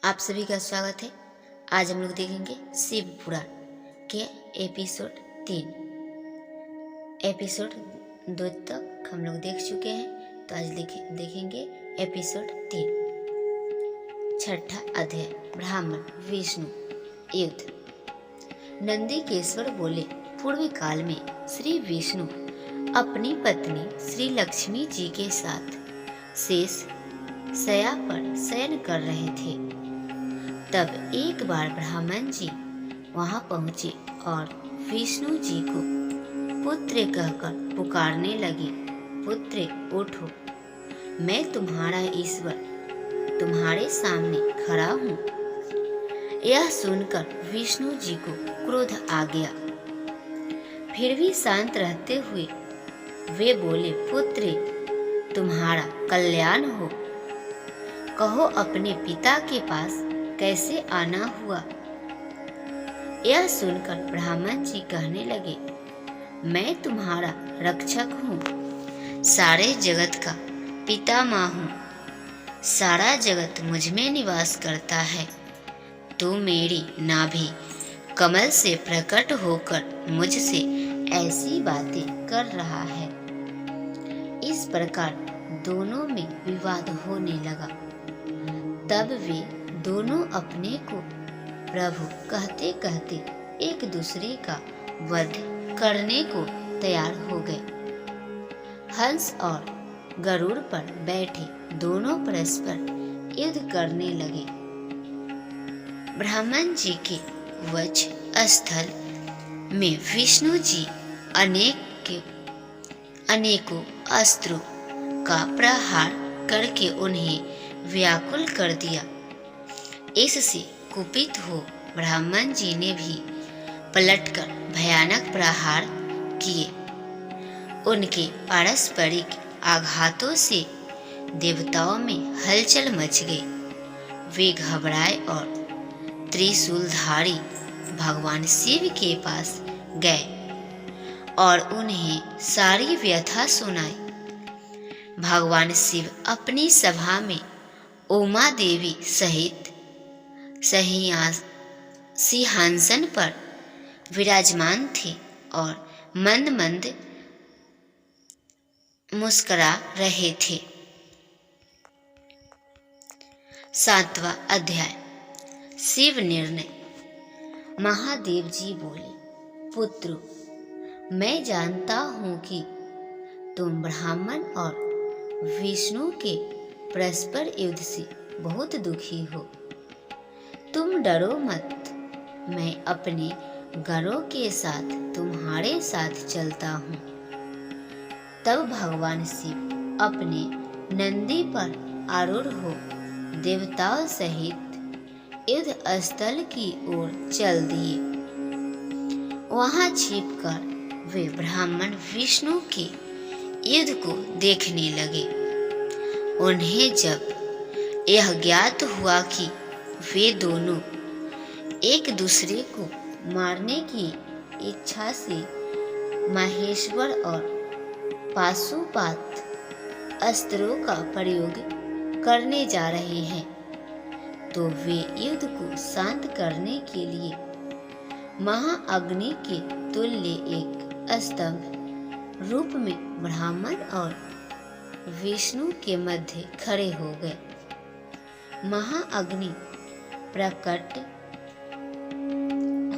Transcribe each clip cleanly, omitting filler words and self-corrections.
आप सभी का स्वागत है। आज हम लोग देखेंगे शिव पुराण के एपिसोड 3। एपिसोड 2 तक हम लोग देख चुके हैं, तो आज देखेंगे एपिसोड 3। छठा अध्याय, ब्राह्मण विष्णु युद्ध। नंदीकेश्वर बोले, पूर्व काल में श्री विष्णु अपनी पत्नी श्री लक्ष्मी जी के साथ शेष शया पर शयन कर रहे थे। तब एक बार ब्राह्मण जी वहां पहुंचे और विष्णु जी को पुत्र कहकर पुकारने लगे। पुत्र उठो, मैं तुम्हारा ईश्वर तुम्हारे सामने खड़ा हूँ। यह सुनकर विष्णु जी को क्रोध आ गया। फिर भी शांत रहते हुए वे बोले, पुत्र तुम्हारा कल्याण हो, कहो अपने पिता के पास कैसे आना हुआ। यह सुनकर ब्राह्मण जी कहने लगे, मैं तुम्हारा रक्षक हूँ, सारे जगत का पितामह हूँ, सारा जगत मुझ में निवास करता है। तू मेरी नाभि कमल से प्रकट होकर मुझसे ऐसी बातें कर रहा है। इस प्रकार दोनों में विवाद होने लगा। तब वे दोनों अपने को प्रभु कहते कहते एक दूसरे का वध करने को तैयार हो गए। हंस और गरुड़ पर बैठे दोनों परस्पर युद्ध करने लगे। ब्राह्मण जी के वक्ष स्थल में विष्णु जी अनेकों अस्त्रों का प्रहार करके उन्हें व्याकुल कर दिया। इससे कुपित हो ब्राह्मण जी ने भी पलटकर भयानक प्रहार किए। उनके पारस्परिक आघातों से देवताओं में हलचल मच गई। वे घबराए और त्रिशूलधारी भगवान शिव के पास गए और उन्हें सारी व्यथा सुनाई। भगवान शिव अपनी सभा में उमा देवी सहित सिंहासन पर विराजमान थे और मंद मंद मुस्कुरा रहे थे। 7वां अध्याय, शिव निर्णय। महादेव जी बोले, पुत्र मैं जानता हूँ कि तुम ब्राह्मण और विष्णु के परस्पर युद्ध से बहुत दुखी हो। तुम डरो मत, मैं अपने गरों के साथ तुम्हारे साथ चलता हूँ। तब भगवान शिव अपने नंदी पर आरूढ़ हो देवताओं सहित युद्ध स्थल की ओर चल दिए। वहां छिपकर वे ब्राह्मण विष्णु के युद्ध को देखने लगे। उन्हें जब यह ज्ञात हुआ कि वे दोनों एक दूसरे को मारने की इच्छा से माहेश्वर और पाशुपात अस्त्रों का प्रयोग करने जा रहे हैं, तो वे युद्ध को शांत करने के लिए महाअग्नि के तुल्य एक स्तंभ रूप में ब्राह्मण और विष्णु के मध्य खड़े हो गए। महाअग्नि प्रकट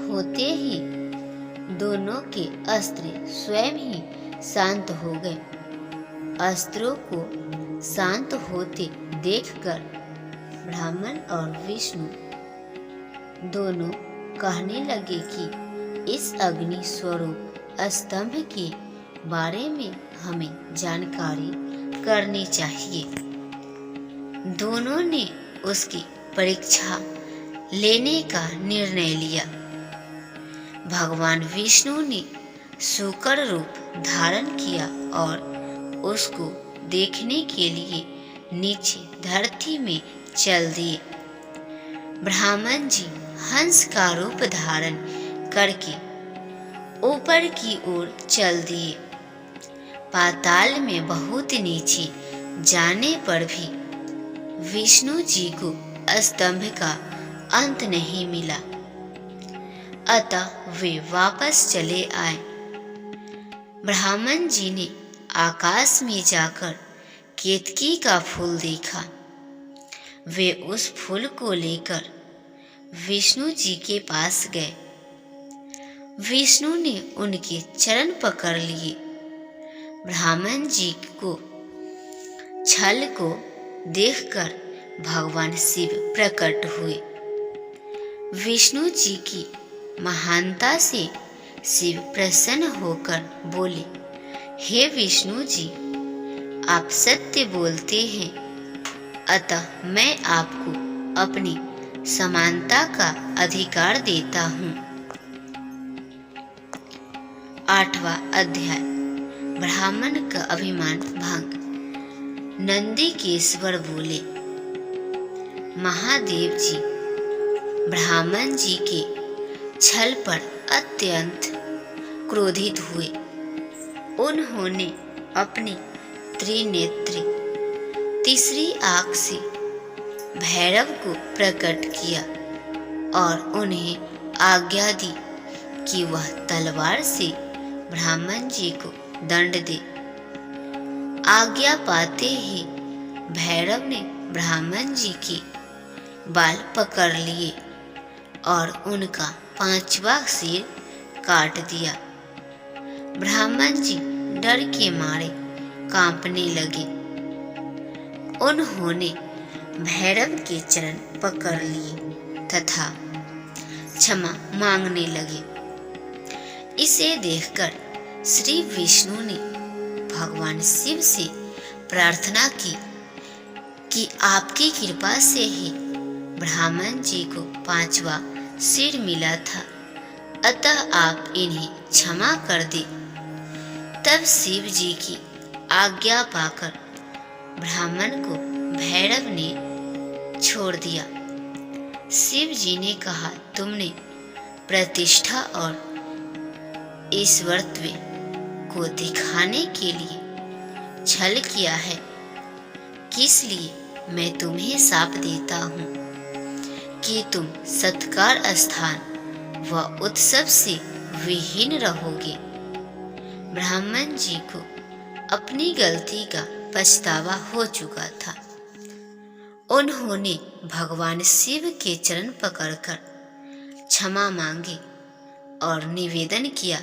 होते ही दोनों के अस्त्र स्वयं ही शांत हो गए। अस्त्रों को शांत होते देखकर ब्राह्मण और विष्णु दोनों कहने लगे कि इस अग्नि स्वरूप स्तंभ के बारे में हमें जानकारी करनी चाहिए। दोनों ने उसकी परीक्षा लेने का निर्णय लिया। भगवान विष्णु ने शूकर रूप धारण किया और उसको देखने के लिए नीचे धरती में चल दिए। ब्राह्मण जी हंस का रूप धारण करके ऊपर की ओर चल दिए। पाताल में बहुत नीचे जाने पर भी विष्णु जी को स्तंभ का अंत नहीं मिला, अतः वे वापस चले आए। ब्राह्मण जी ने आकाश में जाकर केतकी का फूल देखा। वे उस फूल को लेकर विष्णु जी के पास गए। विष्णु ने उनके चरण पकड़ लिए। ब्राह्मण जी को छल को देखकर भगवान शिव प्रकट हुए। विष्णु जी की महानता से शिव प्रसन्न होकर बोले, हे विष्णु जी, आप सत्य बोलते हैं, अतः मैं आपको अपनी समानता का अधिकार देता हूँ। 8वां अध्याय, ब्राह्मण का अभिमान भंग। नंदिकेश्वर बोले, महादेव जी ब्राह्मण जी के छल पर अत्यंत क्रोधित हुए। उन्होंने अपनी त्रिनेत्री तीसरी आंख से भैरव को प्रकट किया और उन्हें आज्ञा दी कि वह तलवार से ब्राह्मण जी को दंड दे। आज्ञा पाते ही भैरव ने ब्राह्मण जी के बाल पकड़ लिए और उनका 5वां सिर काट दिया। ब्राह्मण जी डर के मारे कांपने लगे। उन्होंने भैरव के चरण पकड़ लिए तथा क्षमा मांगने लगे। इसे देखकर श्री विष्णु ने भगवान शिव से प्रार्थना की कि आपकी कृपा से ही ब्राह्मण जी को 5वां सिर मिला था, अतः आप इन्हें क्षमा कर दे। तब शिव जी की आज्ञा पाकर ब्राह्मण को भैरव ने छोड़ दिया। शिव जी ने कहा, तुमने प्रतिष्ठा और ईश्वरत्व को दिखाने के लिए छल किया है, इसलिए मैं तुम्हें शाप देता हूँ कि तुम सत्कार स्थान व उत्सव से विहीन रहोगे। ब्राह्मण जी को अपनी गलती का पछतावा हो चुका था। उन्होंने भगवान शिव के चरण पकड़कर क्षमा मांगी और निवेदन किया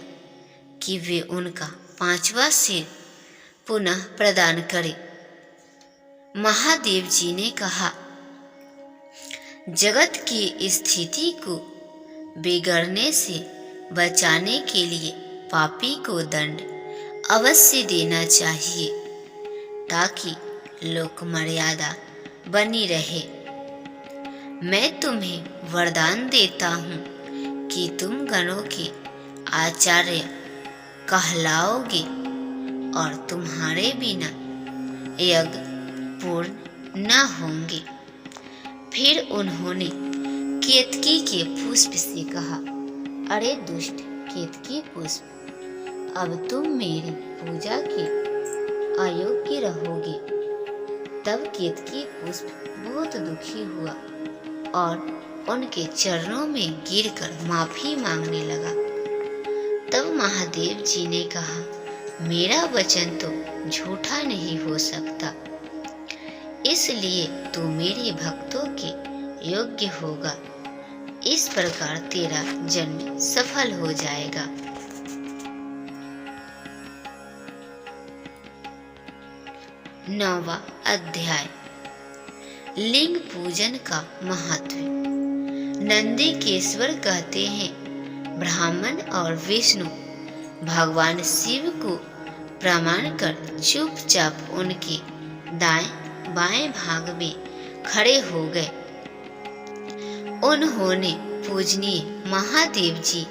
कि वे उनका 5वां सिर पुनः प्रदान करें। महादेव जी ने कहा, जगत की स्थिति को बिगड़ने से बचाने के लिए पापी को दंड अवश्य देना चाहिए ताकि लोक मर्यादा बनी रहे। मैं तुम्हें वरदान देता हूँ कि तुम गणों के आचार्य कहलाओगे और तुम्हारे बिना यज्ञ पूर्ण न होंगे। फिर उन्होंने केतकी के पुष्प से कहा, अरे दुष्ट केतकी पुष्प, अब तुम मेरी पूजा के अयोग्य रहोगे। तब केतकी पुष्प बहुत दुखी हुआ और उनके चरणों में गिरकर माफी मांगने लगा। तब महादेव जी ने कहा, मेरा वचन तो झूठा नहीं हो सकता, इसलिए तू मेरे भक्तों के योग्य होगा। इस प्रकार तेरा जन्म सफल हो जाएगा। नौवां अध्याय, लिंग पूजन का महत्व। नंदिकेश्वर कहते हैं, ब्राह्मण और विष्णु भगवान शिव को प्रणाम कर चुपचाप उनके दाएं बाएं भाग में खड़े हो गए। उन्होंने पूजनीय महादेव जी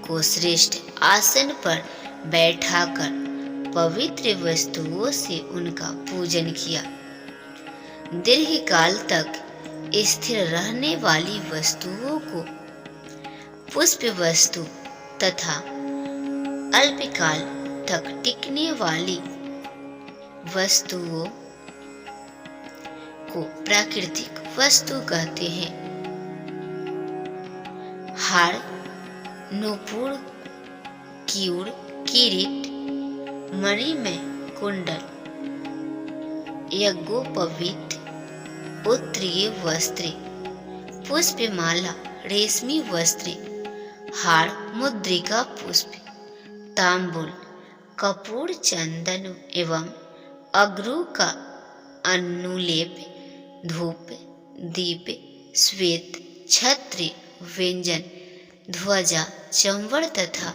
को श्रेष्ठ आसन पर बैठाकर पवित्र वस्तुओं से उनका पूजन किया। दीर्घकाल तक स्थिर रहने वाली वस्तुओं को पुष्प वस्तु तथा अल्पकाल तक टिकने वाली वस्तुओं को प्राकृतिक वस्तु कहते हैं। हार, नूपुर, क्यूर, किरीट, मणिमय कुंडल, यज्ञोपवीत, उत्तरीय वस्त्रे, पुष्पमाला, रेशमी वस्त्रे, हार, मुद्रिका, पुष्प, तांबूल, कपूर, चंदन एवं अगरू का अनुलेप, धूप, दीप, श्वेत छत्र, व्यंजन, ध्वजा, चंवर तथा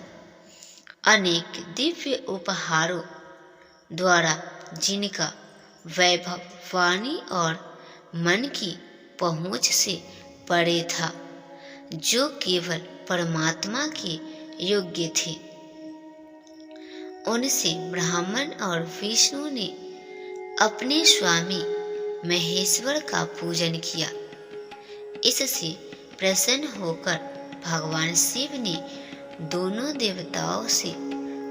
अनेक दिव्य उपहारों द्वारा जिनका वैभव वाणी और मन की पहुँच से परे था, जो केवल परमात्मा के योग्य थे, उनसे ब्राह्मण और विष्णु ने अपने स्वामी महेश्वर का पूजन किया। इससे प्रसन्न होकर भगवान शिव ने दोनों देवताओं से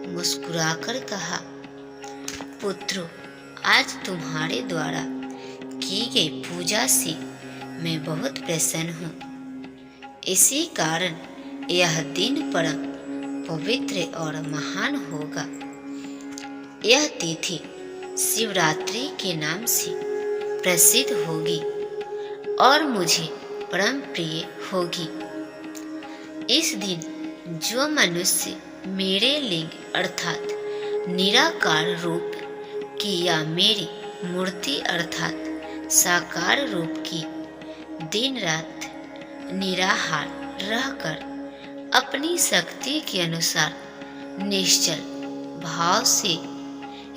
मुस्कुराकर कहा, पुत्रों, आज तुम्हारे द्वारा की गई पूजा से मैं बहुत प्रसन्न हूँ। इसी कारण यह दिन परम पवित्र और महान होगा। यह तिथि शिवरात्रि के नाम से प्रसिद्ध होगी और मुझे परम प्रिय होगी। इस दिन जो मनुष्य मेरे लिंग अर्थात निराकार रूप की या मेरी मूर्ति अर्थात साकार रूप की दिन रात निराहार रहकर अपनी शक्ति के अनुसार निश्चल भाव से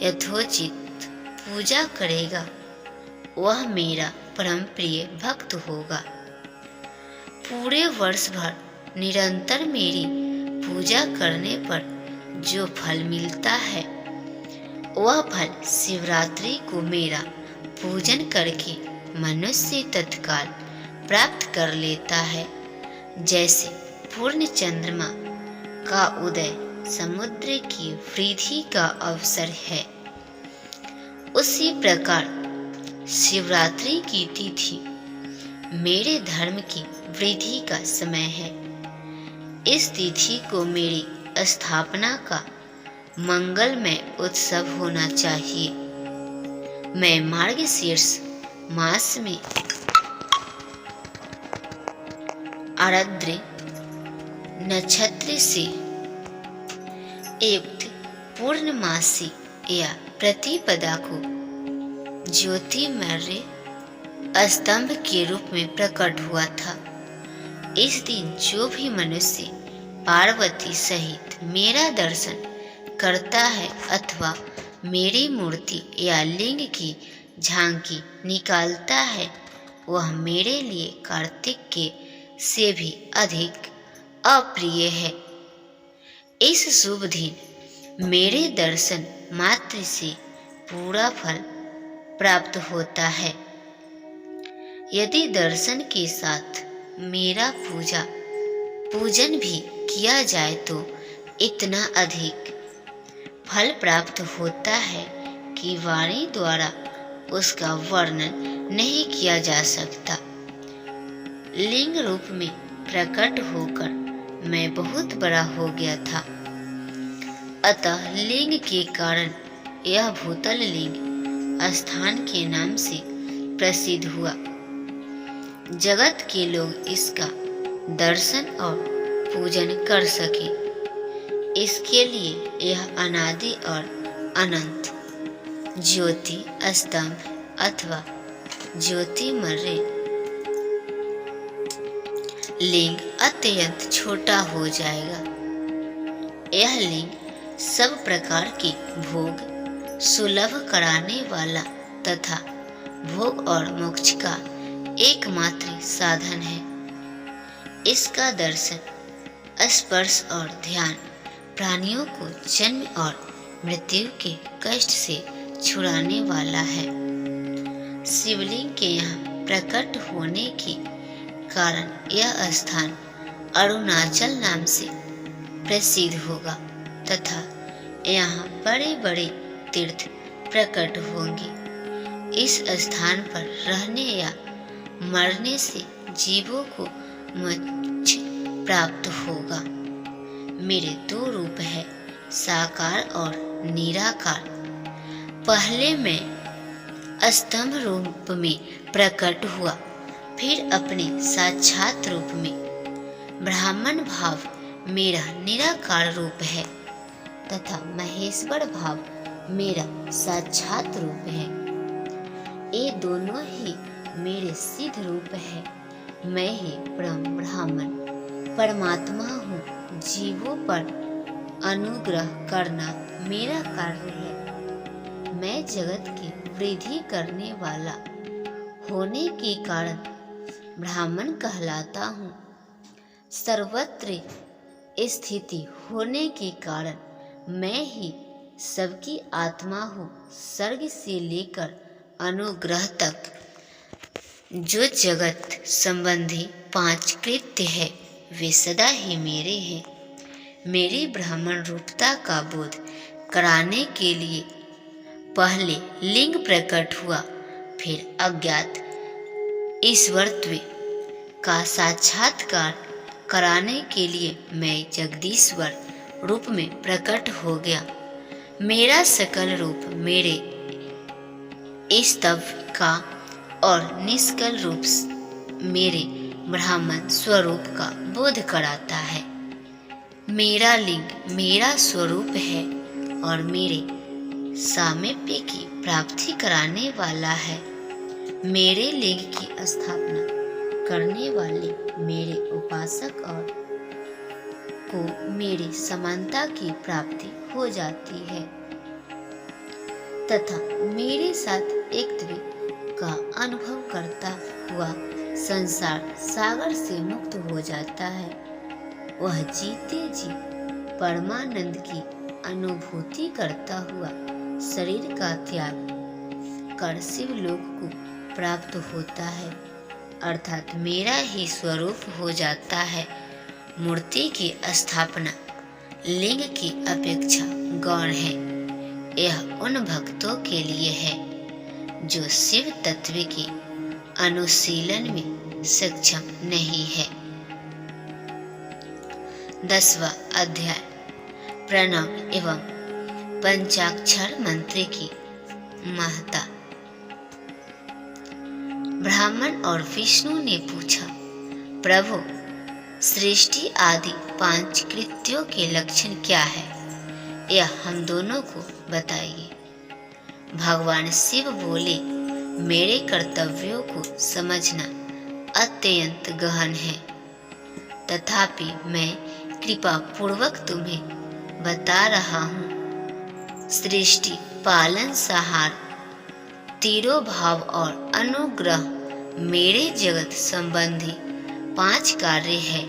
यथोचित पूजा करेगा, वह मेरा परम प्रिय भक्त होगा। पूरे वर्ष भर निरंतर मेरी पूजा करने पर जो फल मिलता है, वह फल शिवरात्रि को मेरा पूजन करके मनुष्य तत्काल प्राप्त कर लेता है। जैसे पूर्ण चंद्रमा का उदय समुद्र की वृद्धि का अवसर है, उसी प्रकार शिवरात्रि की तिथि मेरे धर्म की वृद्धि का समय है। इस तिथि को मेरी स्थापना का मंगलमय उत्सव होना चाहिए। मैं मार्गशीर्ष मास में आर्द्र नक्षत्र से युक्त पूर्णमासी या प्रतिपदा को ज्योतिर्मय स्तंभ के रूप में प्रकट हुआ था। इस दिन जो भी मनुष्य पार्वती सहित मेरा दर्शन करता है अथवा मेरी मूर्ति या लिंग की झांकी निकालता है, वह मेरे लिए कार्तिक के से भी अधिक अप्रिय है। इस शुभ दिन मेरे दर्शन मात्र से पूरा फल प्राप्त होता है। यदि दर्शन के साथ मेरा पूजन भी किया जाए तो इतना अधिक फल प्राप्त होता है कि वाणी द्वारा उसका वर्णन नहीं किया जा सकता। लिंग रूप में प्रकट होकर मैं बहुत बड़ा हो गया था, अतः लिंग के कारण यह भूतल लिंग स्थान के नाम से प्रसिद्ध हुआ। जगत के लोग इसका दर्शन और पूजन कर सके, इसके लिए यह अनादि और अनंत ज्योति स्तंभ अथवा ज्योतिर्मय लिंग अत्यंत छोटा हो जाएगा। यह लिंग सब प्रकार के भोग सुलभ कराने वाला तथा भोग और मोक्ष का एकमात्र साधन है। इसका दर्शन, स्पर्श और ध्यान प्राणियों को जन्म और मृत्यु के कष्ट से छुड़ाने वाला है। शिवलिंग के यहाँ प्रकट होने के कारण यह स्थान अरुणाचल नाम से प्रसिद्ध होगा तथा यहाँ बड़े बड़े तीर्थ प्रकट होंगे। इस स्थान पर रहने या मरने से जीवों को मोक्ष प्राप्त होगा। मेरे दो रूप है, साकार और निराकार। पहले मैं स्तंभ रूप में प्रकट हुआ, फिर अपने साक्षात रूप में। ब्राह्मण भाव मेरा निराकार रूप है तथा महेश्वर भाव मेरा साक्षात रूप है। ये दोनों ही मेरे सिद्ध रूप है। मैं ही ब्रह्म ब्राह्मण परमात्मा हूँ। जीवों पर अनुग्रह करना मेरा कार्य है। मैं जगत की वृद्धि करने वाला होने के कारण ब्राह्मण कहलाता हूँ। सर्वत्र स्थिति होने के कारण मैं ही सबकी आत्मा हूँ। सर्ग से लेकर अनुग्रह तक जो जगत संबंधी 5 कृत्य है वे सदा ही मेरे हैं। मेरी ब्राह्मण रूपता का बोध कराने के लिए पहले लिंग प्रकट हुआ, फिर अज्ञात ईश्वरत्व का साक्षात्कार कराने के लिए मैं जगदीश्वर रूप में प्रकट हो गया। मेरा सकल रूप मेरे स्तव का और निष्कल रूप मेरे ब्राह्मण स्वरूप का बोध कराता है। मेरा लिंग मेरा स्वरूप है और मेरे सामीप्य की प्राप्ति कराने वाला है। मेरे लिंग की स्थापना करने वाले मेरे उपासक और को मेरी समानता की प्राप्ति हो जाती है तथा मेरे साथ एकत्व का अनुभव करता हुआ संसार सागर से मुक्त हो जाता है। वह जीते जी परमानंद की अनुभूति करता हुआ शरीर का त्याग कर शिवलोक को प्राप्त होता है, अर्थात मेरा ही स्वरूप हो जाता है। मूर्ति की स्थापना लिंग की अपेक्षा गौण है। यह उन भक्तों के लिए है जो शिव तत्व के अनुशीलन में सक्षम नहीं है। 10वां अध्याय प्रणव एवं पंचाक्षर मंत्र की महत्ता। ब्राह्मण और विष्णु ने पूछा, प्रभु सृष्टि आदि 5 कृत्यों के लक्षण क्या है, यह हम दोनों को बताइए। भगवान शिव बोले, मेरे कर्तव्यों को समझना अत्यंत गहन है, तथापि मैं कृपा पूर्वक तुम्हें बता रहा हूँ। सृष्टि, पालन, संहार, तिरोभाव और अनुग्रह मेरे जगत संबंधी 5 कार्य है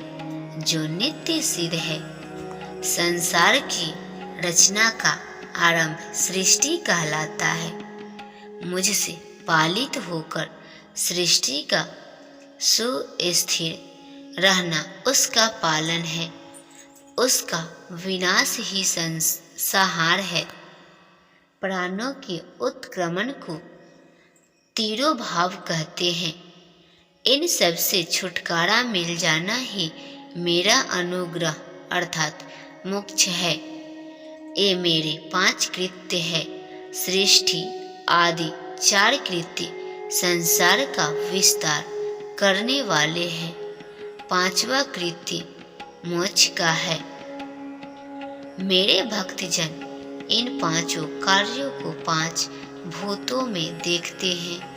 जो नित्य सिद्ध है। संसार की रचना का आरंभ सृष्टि कहलाता है। मुझसे पालित होकर सृष्टि का सुस्थिर रहना उसका पालन है, उसका विनाश ही संहार है। प्राणों के उत्क्रमण को तिरोभाव कहते हैं। इन सब से छुटकारा मिल जाना ही मेरा अनुग्रह अर्थात मोक्ष है। ये मेरे 5 कृत्य है। सृष्टि आदि 4 कृत्य संसार का विस्तार करने वाले हैं। 5वां कृत्य मोक्ष का है। मेरे भक्तजन इन 5 कार्यों को 5 भूतों में देखते हैं।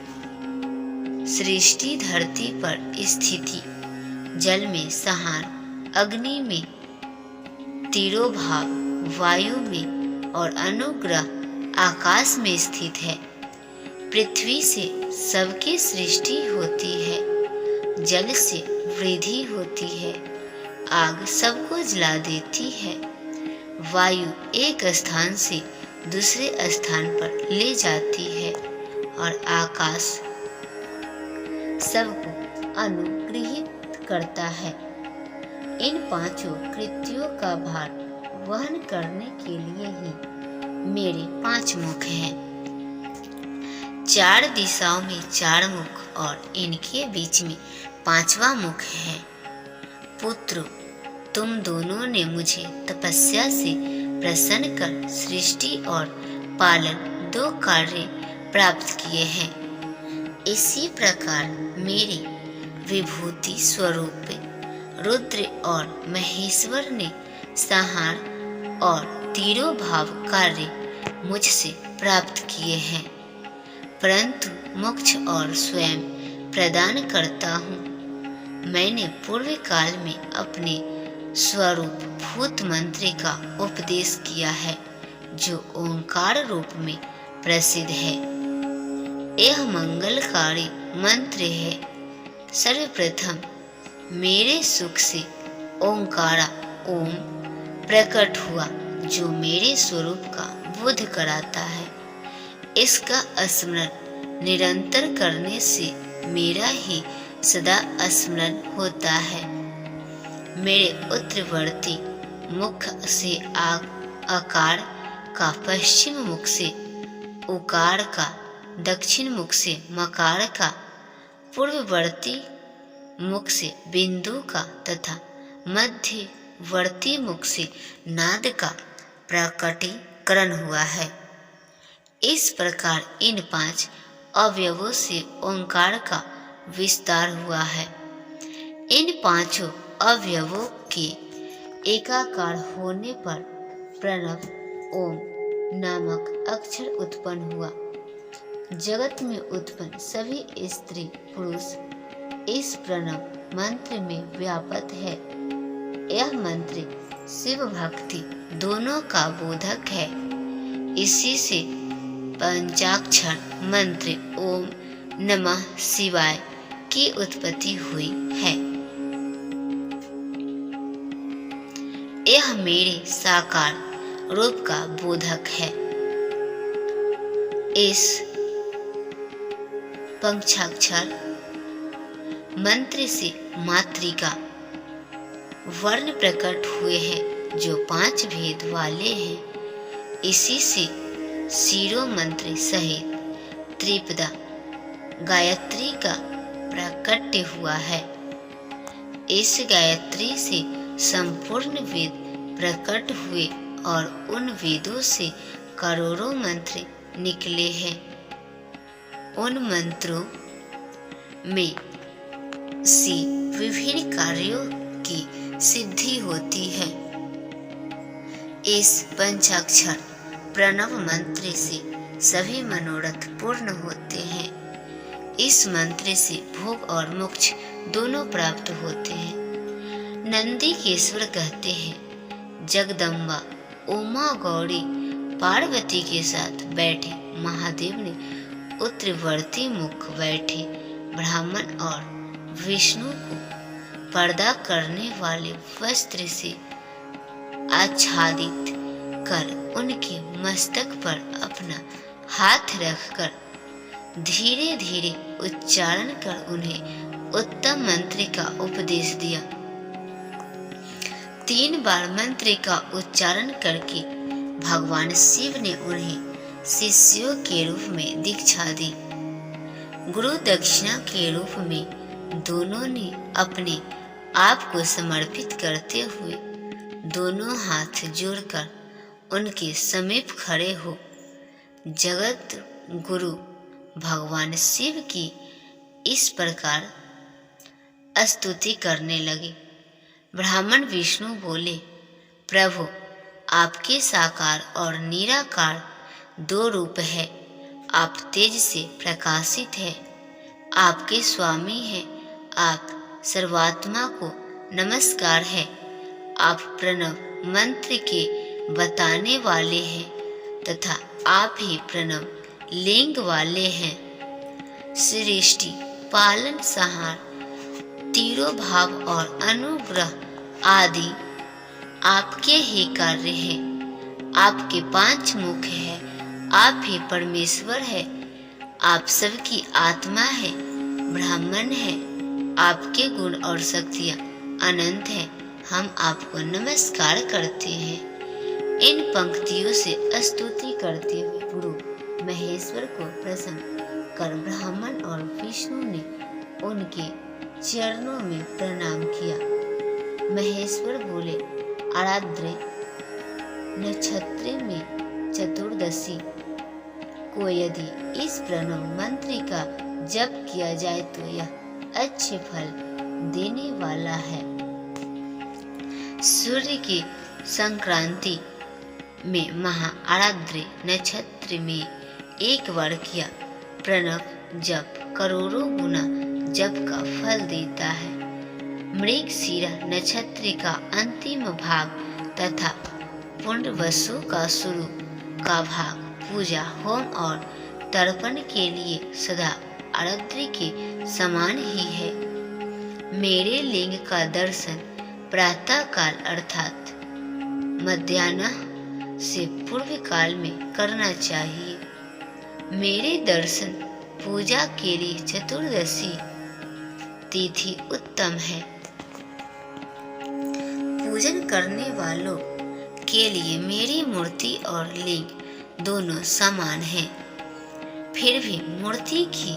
सृष्टि, धरती पर स्थिति, जल में संहार, अग्नि में तिरोभाव, वायु में और अनुग्रह आकाश में स्थित है। पृथ्वी से सबकी सृष्टि होती है, जल से वृद्धि होती है, आग सबको जला देती है, वायु एक स्थान से दूसरे स्थान पर ले जाती है और आकाश सबको अनुग्रहित करता है। इन 5 कृत्यों का भार वहन करने के लिए ही मेरे 5 मुख हैं। चार दिशाओं में चार मुख और इनके बीच में पांचवा मुख है। पुत्र, तुम दोनों ने मुझे तपस्या से प्रसन्न कर सृष्टि और पालन दो कार्य प्राप्त किए हैं। इसी प्रकार मेरे विभूति स्वरूप रुद्र और महेश्वर ने संहार और तिरोभाव कार्य मुझसे प्राप्त किए हैं, परंतु मोक्ष और स्वयं प्रदान करता हूँ। मैंने पूर्व काल में अपने स्वरूप भूत मंत्र का उपदेश किया है, जो ओंकार रूप में प्रसिद्ध है। यह मंगलकारी मंत्र है। सर्वप्रथम मेरे सुख से ओंकारा ओम प्रकट हुआ, जो मेरे स्वरूप का बोध कराता है। इसका स्मरण निरंतर करने से मेरा ही सदा स्मरण होता है। मेरे उत्तरवर्ती मुख से आकार का, पश्चिम मुख से उकार का, दक्षिण मुख से मकार का, पूर्ववर्ती मुख से बिंदु का तथा मध्यवर्ती मुख से नाद का प्रकटीकरण हुआ है। इस प्रकार इन पांच अवयवों से ओंकार का विस्तार हुआ है। इन पांचों अवयवों के एकाकार होने पर प्रणव ओम नामक अक्षर उत्पन्न हुआ। जगत में उत्पन्न सभी स्त्री पुरुष इस प्रणव मंत्र में व्याप्त है। यह मंत्र शिव भक्ति दोनों का बोधक है। इसी से पंचाक्षर मंत्र ओम नमः शिवाय की उत्पत्ति हुई है। यह मेरे साकार रूप का बोधक है। इस पंचाक्षर मंत्र से मातृका वर्ण प्रकट हुए हैं, जो पांच भेद वाले हैं। इसी से शिरो मंत्र सहित त्रिपदा गायत्री का प्राकट्य हुआ है। इस गायत्री से संपूर्ण वेद प्रकट हुए और उन वेदों से करोड़ों मंत्र निकले हैं। उन मंत्रों में से विभिन्न कार्यों की सिद्धि होती है। इस पंचाक्षर प्रणव मंत्र से सभी मनोरथ पूर्ण होते हैं। इस मंत्र से भोग और मोक्ष दोनों प्राप्त होते हैं। नंदीकेश्वर कहते हैं, जगदम्बा उमा गौरी पार्वती के साथ बैठे महादेव ने उत्तरवर्ती मुख बैठे ब्राह्मण और विष्णु को पर्दा करने वाले वस्त्र से आच्छादित कर उनके मस्तक पर अपना हाथ रखकर धीरे धीरे उच्चारण कर उन्हें उत्तम मंत्र का उपदेश दिया। 3 बार मंत्र का उच्चारण करके भगवान शिव ने उन्हें शिष्यों के रूप में दीक्षा दी। गुरु दक्षिणा के रूप में दोनों ने अपने आप को समर्पित करते हुए दोनों हाथ जोड़कर उनके समीप खड़े हो जगत गुरु भगवान शिव की इस प्रकार स्तुति करने लगे। ब्राह्मण विष्णु बोले, प्रभु, आपके साकार और निराकार 2 रूप है। आप तेज से प्रकाशित है, आपके स्वामी हैं। आप सर्वात्मा को नमस्कार है। आप प्रणव मंत्र के बताने वाले हैं तथा आप ही प्रणव लिंग वाले हैं। सृष्टि, पालन, संहार, तिरोभाव और अनुग्रह आदि आपके ही कार्य हैं। आपके 5 मुख हैं। आप ही परमेश्वर है। आप सबकी आत्मा है, ब्राह्मण है। आपके गुण और शक्तियाँ अनंत है। हम आपको नमस्कार करते हैं। इन पंक्तियों से स्तुति करते हुए गुरु महेश्वर को प्रसन्न कर ब्राह्मण और विष्णु ने उनके चरणों में प्रणाम किया। महेश्वर बोले, आराध्य नक्षत्र में चतुर्दशी को यदि इस प्रणव मंत्र का जप किया जाए तो यह अच्छे फल देने वाला है। सूर्य की संक्रांति में महा आराध्य नक्षत्र में एक बार किया प्रणव जप करोड़ों गुना जप का फल देता है। मृगशिरा नक्षत्र का अंतिम भाग तथा पुनर्वसु का शुरू का भाग पूजा, होम और तर्पण के लिए सदा आराध्य के समान ही है। मेरे लिंग का दर्शन प्रातः काल अर्थात मध्याह्न से पूर्व काल में करना चाहिए। मेरे दर्शन पूजा के लिए चतुर्दशी तिथि उत्तम है। पूजन करने वालों के लिए मेरी मूर्ति और लिंग दोनों समान हैं। फिर भी मूर्ति की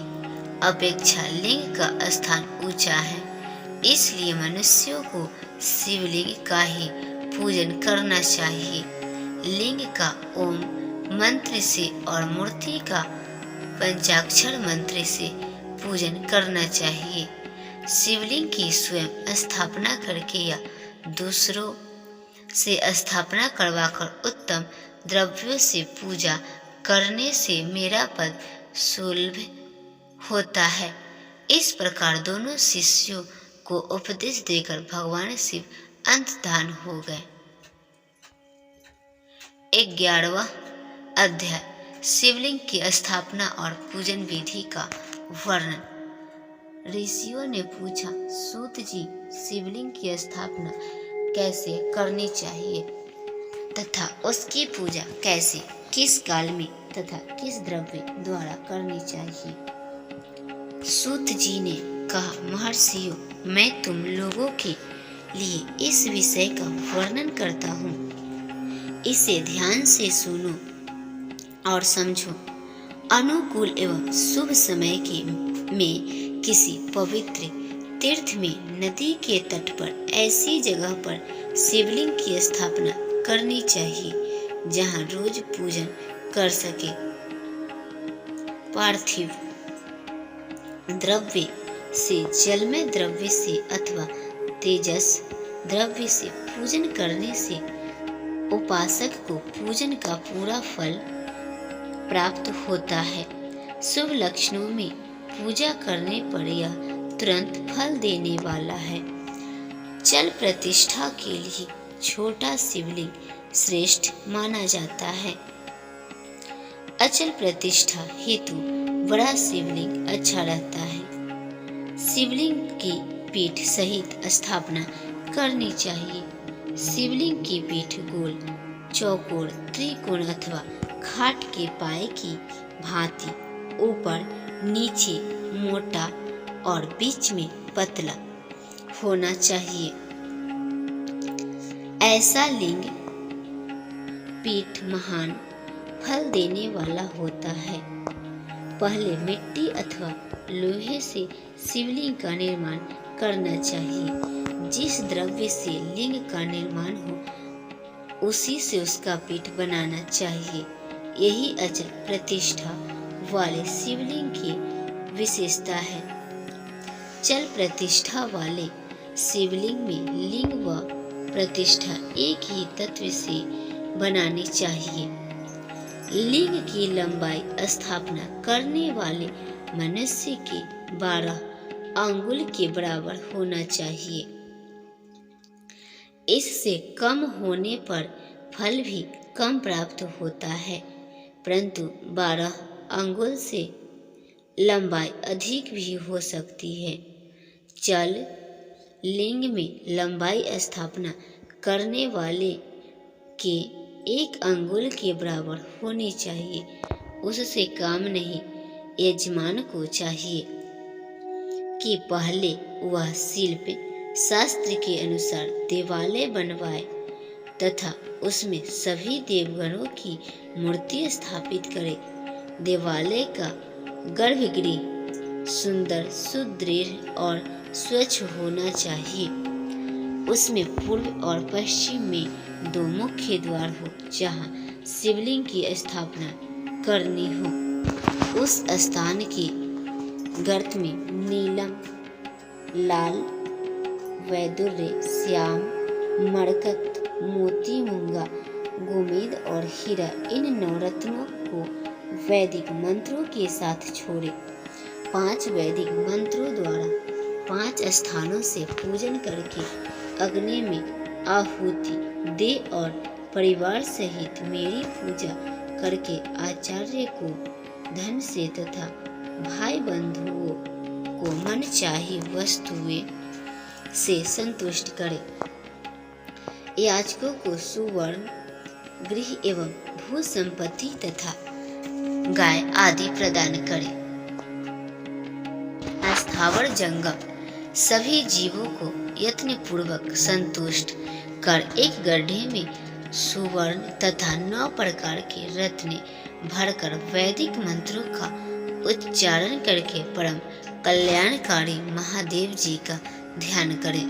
अपेक्षा लिंग का स्थान ऊंचा है, इसलिए मनुष्यों को शिवलिंग का ही पूजन करना चाहिए। लिंग का ओम मंत्र से और मूर्ति का पंचाक्षर मंत्र से पूजन करना चाहिए। शिवलिंग की स्वयं स्थापना करके या दूसरों से स्थापना करवाकर उत्तम द्रव्यों से पूजा करने से मेरा पद सुलभ होता है। इस प्रकार दोनों शिष्यों को उपदेश देकर भगवान शिव अंतर्धान हो गए। 11वां अध्याय शिवलिंग की स्थापना और पूजन विधि का वर्णन। ऋषियों ने पूछा, सूत जी, शिवलिंग की स्थापना कैसे करनी चाहिए तथा उसकी पूजा कैसे, किस काल में तथा किस द्रव्य द्वारा करनी चाहिए। सूत जी ने कहा, महर्षियों, मैं तुम लोगों के लिए इस विषय का वर्णन करता हूँ। इसे ध्यान से सुनो और समझो। अनुकूल एवं शुभ समय में किसी पवित्र तीर्थ में नदी के तट पर ऐसी जगह पर शिवलिंग की स्थापना करनी चाहिए जहाँ रोज पूजन कर सके। पार्थिव द्रव्य से, जलमय द्रव्य से अथवा तेजस द्रव्य से पूजन करने से उपासक को पूजन का पूरा फल प्राप्त होता है। शुभ लक्षणों में पूजा करने पर यह तुरंत फल देने वाला है। चल प्रतिष्ठा के लिए छोटा शिवलिंग श्रेष्ठ माना जाता है। अचल प्रतिष्ठा हेतु बड़ा शिवलिंग अच्छा रहता है। शिवलिंग की पीठ सहित स्थापना करनी चाहिए। शिवलिंग की पीठ गोल, चौकोर, त्रिकोण अथवा खाट के पाए की भांति ऊपर नीचे मोटा और बीच में पतला होना चाहिए। ऐसा लिंग पीठ महान फल देने वाला होता है। पहले मिट्टी अथवा लोहे से शिवलिंग का निर्माण करना चाहिए। जिस द्रव्य से लिंग का निर्माण हो उसी से उसका पीठ बनाना चाहिए। यही अचल प्रतिष्ठा वाले शिवलिंग की विशेषता है। चल प्रतिष्ठा वाले शिवलिंग में लिंग व प्रतिष्ठा एक ही तत्व से बनानी चाहिए। लिंग की लंबाई स्थापना करने वाले मनुष्य के 12 अंगुल के बराबर होना चाहिए। इससे कम होने पर फल भी कम प्राप्त होता है, परंतु 12 अंगुल से लंबाई अधिक भी हो सकती है। चल लिंग में लंबाई स्थापना करने वाले के 1 अंगुल के बराबर होनी चाहिए। उससे काम नहीं। यजमान को चाहिए कि पहले वह शिल्प शास्त्र के अनुसार देवालय बनवाए तथा उसमें सभी देवगणों की मूर्ति स्थापित करे। देवालय का गर्भगृह सुंदर, सुदृढ़ और स्वच्छ होना चाहिए। उसमें पूर्व और पश्चिम में 2 मुख्य द्वार हो जहाँ शिवलिंग की स्थापना करनी हो। उस स्थान के गर्त में नीलम, लाल, वैदुर्य, श्याम, मरकत, मोती, मूंगा, गोमेद और हीरा इन 9 रत्नों को वैदिक मंत्रों के साथ छोड़े। 5 वैदिक मंत्रों द्वारा 5 स्थानों से पूजन करके अग्नि में आहुति दे और परिवार सहित मेरी पूजा करके आचार्य को धन से तथा भाई बंधुओं को मनचाही वस्तुएं से संतुष्ट करे। याचकों को सुवर्ण गृह एवं भू संपत्ति तथा गाय आदि प्रदान करे। स्थावर जंगम सभी जीवों को यत्न पूर्वक संतुष्ट कर एक गड्ढे में सुवर्ण तथा 9 प्रकार के रत्न भरकर वैदिक मंत्रों का उच्चारण करके परम कल्याणकारी महादेव जी का ध्यान करें।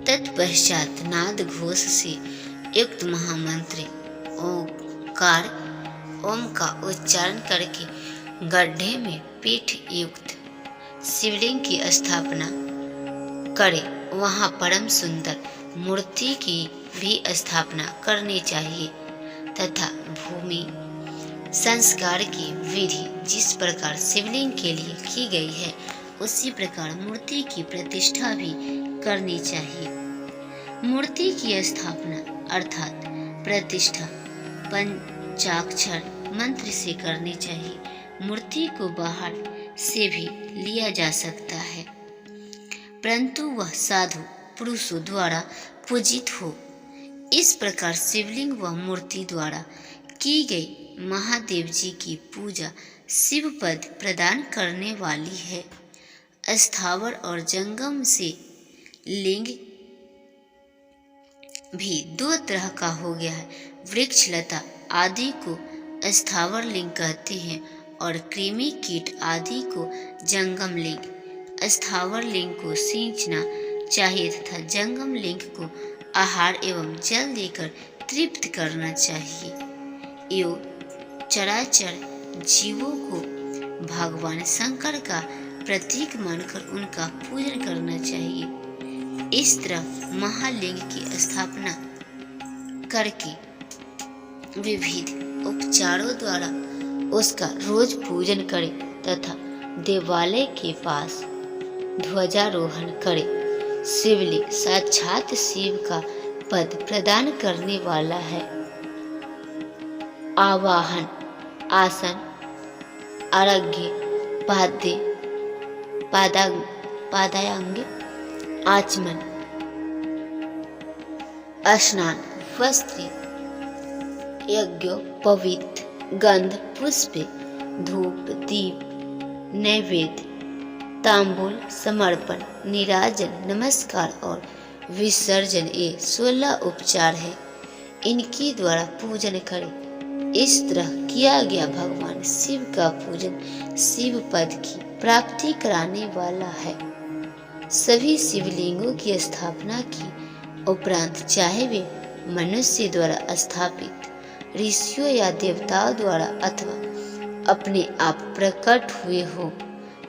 तत्पश्चात नाद घोष से युक्त महामंत्र ओम का उच्चारण करके गड्ढे में पीठ युक्त शिवलिंग की स्थापना करे। वहां परम सुंदर मूर्ति की भी स्थापना करनी चाहिए तथा भूमि संस्कार की विधि जिस प्रकार शिवलिंग के लिए की गई है उसी प्रकार मूर्ति की प्रतिष्ठा भी करनी चाहिए। मूर्ति की स्थापना अर्थात प्रतिष्ठा पंचाक्षर मंत्र से करनी चाहिए। मूर्ति को बाहर से भी लिया जा सकता है परंतु वह साधु पुरुषों द्वारा पूजित हो। इस प्रकार शिवलिंग व मूर्ति द्वारा की गई महादेव जी की पूजा शिव पद प्रदान करने वाली है। स्थावर और जंगम से लिंग भी 2 तरह का हो गया है। वृक्ष लता आदि को स्थावर लिंग कहते हैं और कृमि कीट आदि को जंगम लिंग। स्थावर लिंग को सींचना चाहिए तथा जंगम लिंग को आहार एवं जल देकर तृप्त करना चाहिए। यो चराचर जीवों को भगवान शंकर का प्रतीक मानकर उनका पूजन करना चाहिए। इस तरह महालिंग की स्थापना करके विविध उपचारों द्वारा उसका रोज पूजन करे तथा देवालय के पास ध्वजारोहण करे। शिवलिंग साक्षात शिव का पद प्रदान करने वाला है। आवाहन, आसन, आरघ्य, पादांग, आचमन, स्नान, वस्त्र, यज्ञोपवीत, गंध, पुष्प, धूप, दीप, नैवेद्य, तांबूल, समर्पण, निराजन, नमस्कार और विसर्जन ये 16 उपचार है। इनके द्वारा पूजन करें। इस तरह किया गया भगवान शिव का पूजन शिव पद की प्राप्ति कराने वाला है। सभी शिवलिंगों की स्थापना की उपरांत चाहे वे मनुष्य द्वारा स्थापित, ऋषियों या देवताओं द्वारा अथवा अपने आप प्रकट हुए हो,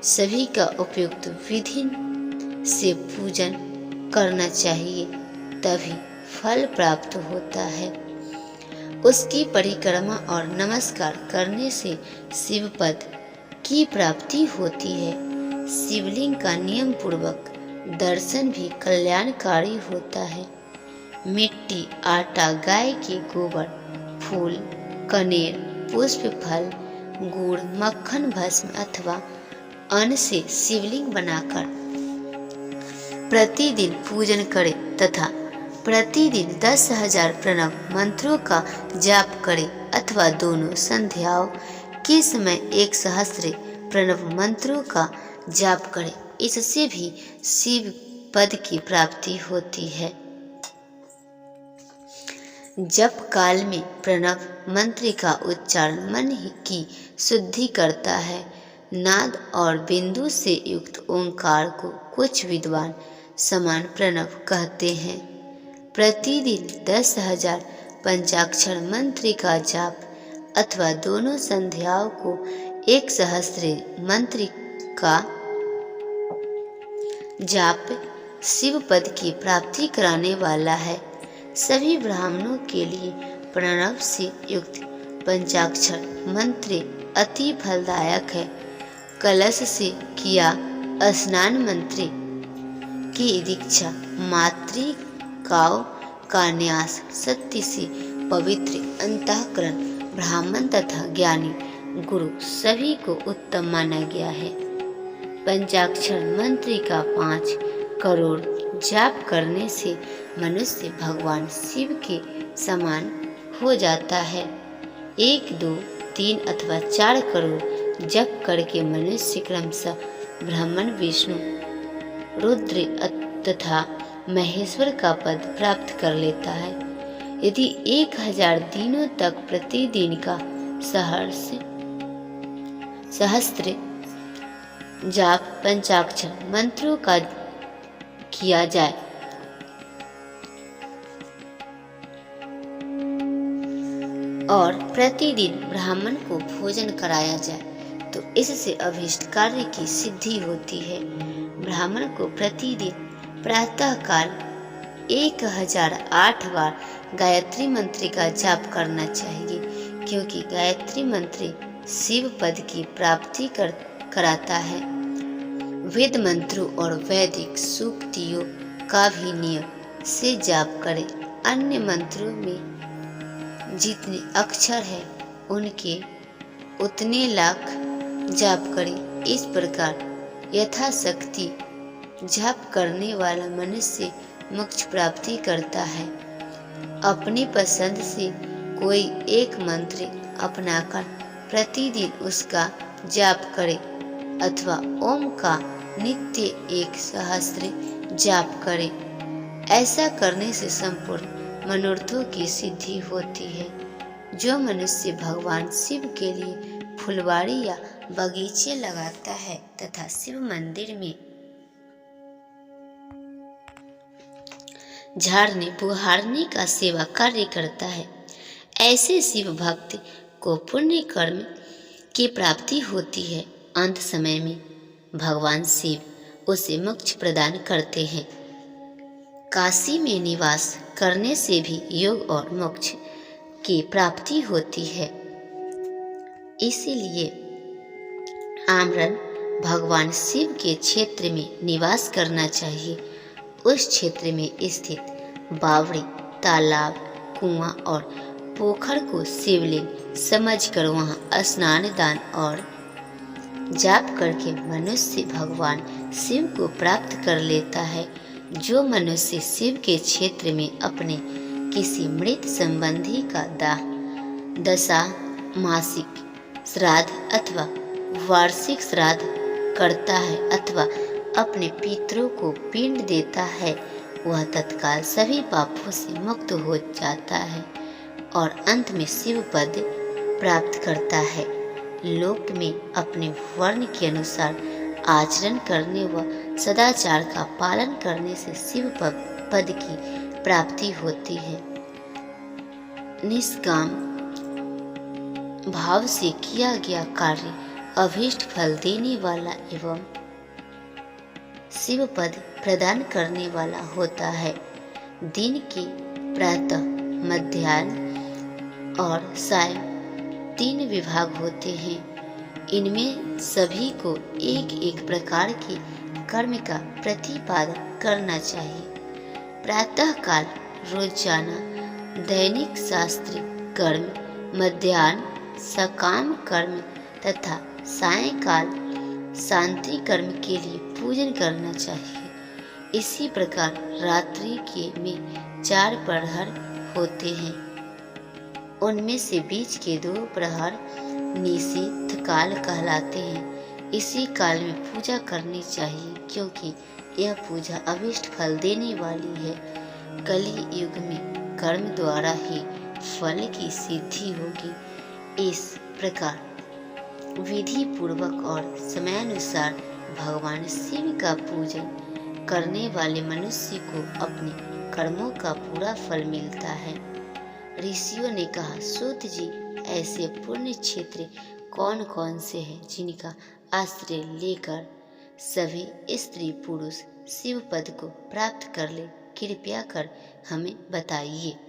सभी का उपयुक्त विधि से पूजन करना चाहिए, तभी फल प्राप्त होता है। उसकी परिक्रमा और नमस्कार करने से शिव पद की प्राप्ति होती है। शिवलिंग का नियम पूर्वक दर्शन भी कल्याणकारी होता है। मिट्टी, आटा, गाय के गोबर, फूल, कनेर, पुष्प, फल, गुड़, मक्खन, भस्म अथवा अन्न से शिवलिंग बनाकर प्रतिदिन पूजन करें तथा प्रतिदिन 10,000 प्रणव मंत्रों का जाप करें अथवा दोनों संध्याओं के समय 1 सहस्त्र प्रणव मंत्रों का जाप करें। इससे भी शिव पद की प्राप्ति होती है। जप काल में प्रणव मंत्र का उच्चारण मन की शुद्धि करता है। नाद और बिंदु से युक्त ओंकार को कुछ विद्वान समान प्रणव कहते हैं। प्रतिदिन 10,000 पंचाक्षर मंत्र का जाप अथवा दोनों संध्याओं को 1 सहस्त्र मंत्र का जाप शिव पद की प्राप्ति कराने वाला है। सभी ब्राह्मणों के लिए प्रणव से युक्त पंचाक्षर मंत्र अति फलदायक है। कलश से किया स्नान मंत्र की दीक्षा, मातृकाओं का न्यास, सत्य से पवित्र अंतःकरण ब्राह्मण तथा ज्ञानी गुरु सभी को उत्तम माना गया है। पंचाक्षर मंत्र का 5 करोड़ जाप करने से मनुष्य भगवान शिव के समान हो जाता है। 1, 2, 3 अथवा 4 करोड़ जप करके मनुष्य क्रमशः ब्रह्मन, विष्णु, रुद्र तथा महेश्वर का पद प्राप्त कर लेता है। यदि 1000 दिनों तक प्रतिदिन का सहस्त्र जाप पंचाक्षर मंत्रों का किया जाए और प्रतिदिन ब्राह्मण को भोजन कराया जाए तो इससे अभीष्ट कार्य की सिद्धि होती है। ब्राह्मण को प्रतिदिन प्रातः काल 1008 बार गायत्री मंत्र का जाप करना चाहिए, क्योंकि गायत्री मंत्र शिव पद की प्राप्ति कराता है। वेद मंत्रों और वैदिक सूक्तियों का भी नियम से जाप करें। अन्य मंत्रों में जितने अक्षर है उनके उतने लाख जाप करें। इस प्रकार यथाशक्ति जाप करने वाला मनुष्य मोक्ष प्राप्ति करता है। अपनी पसंद से कोई एक मंत्र अपनाकर प्रतिदिन उसका जाप करे अथवा ओम का नित्य 1 सहस्त्र जाप करे। ऐसा करने से संपूर्ण मनोरथों की सिद्धि होती है। जो मनुष्य भगवान शिव के लिए फुलवाड़ी या बगीचे लगाता है तथा शिव मंदिर में झाड़ने बुहारने का सेवा कार्य करता है, ऐसे शिव भक्त को पुण्य कर्म की प्राप्ति होती है। अंत समय में भगवान शिव उसे मोक्ष प्रदान करते हैं। काशी में निवास करने से भी योग और मोक्ष की प्राप्ति होती है। इसीलिए आमरण भगवान शिव के क्षेत्र में निवास करना चाहिए। उस क्षेत्र में स्थित बावड़ी, तालाब, कुआं और पोखर को शिवलिंग समझकर वहां स्नान, दान और जाप करके मनुष्य भगवान शिव को प्राप्त कर लेता है। जो मनुष्य शिव के क्षेत्र में अपने किसी मृत संबंधी का दाह, दशा, मासिक श्राद्ध अथवा वार्षिक श्राद्ध करता है अथवा अपने पितरों को पिंड देता है, वह तत्काल सभी पापों से मुक्त हो जाता है और अंत में शिव पद प्राप्त करता है। लोक में अपने वर्ण के अनुसार आचरण करने व सदाचार का पालन करने से शिव पद की प्राप्ति होती है। निष्काम भाव से किया गया कार्य अभीष्ट फल देने वाला एवं शिव पद प्रदान करने वाला होता है। दिन के प्रातः, मध्याह्न और सायं 3 विभाग होते हैं। इनमें सभी को एक एक प्रकार के कर्म का प्रतिपादन करना चाहिए। प्रातः काल रोजाना दैनिक शास्त्रीय कर्म, मध्याह्न सकाम कर्म तथा सायंकाल शांति कर्म के लिए पूजन करना चाहिए। इसी प्रकार रात्रि के में 4 प्रहर होते हैं। उनमें से बीच के 2 प्रहर निशीथ काल कहलाते हैं। इसी काल में पूजा करनी चाहिए, क्योंकि यह पूजा अभीष्ट फल देने वाली है। कलि युग में कर्म द्वारा ही फल की सिद्धि होगी। इस प्रकार विधि पूर्वक और समयानुसार भगवान शिव का पूजन करने वाले मनुष्य को अपने कर्मों का पूरा फल मिलता है। ऋषियों ने कहा, सूत जी, ऐसे पुण्य क्षेत्र कौन कौन से हैं जिनका आश्रय लेकर सभी स्त्री पुरुष शिव पद को प्राप्त कर ले? कृपया कर हमें बताइए।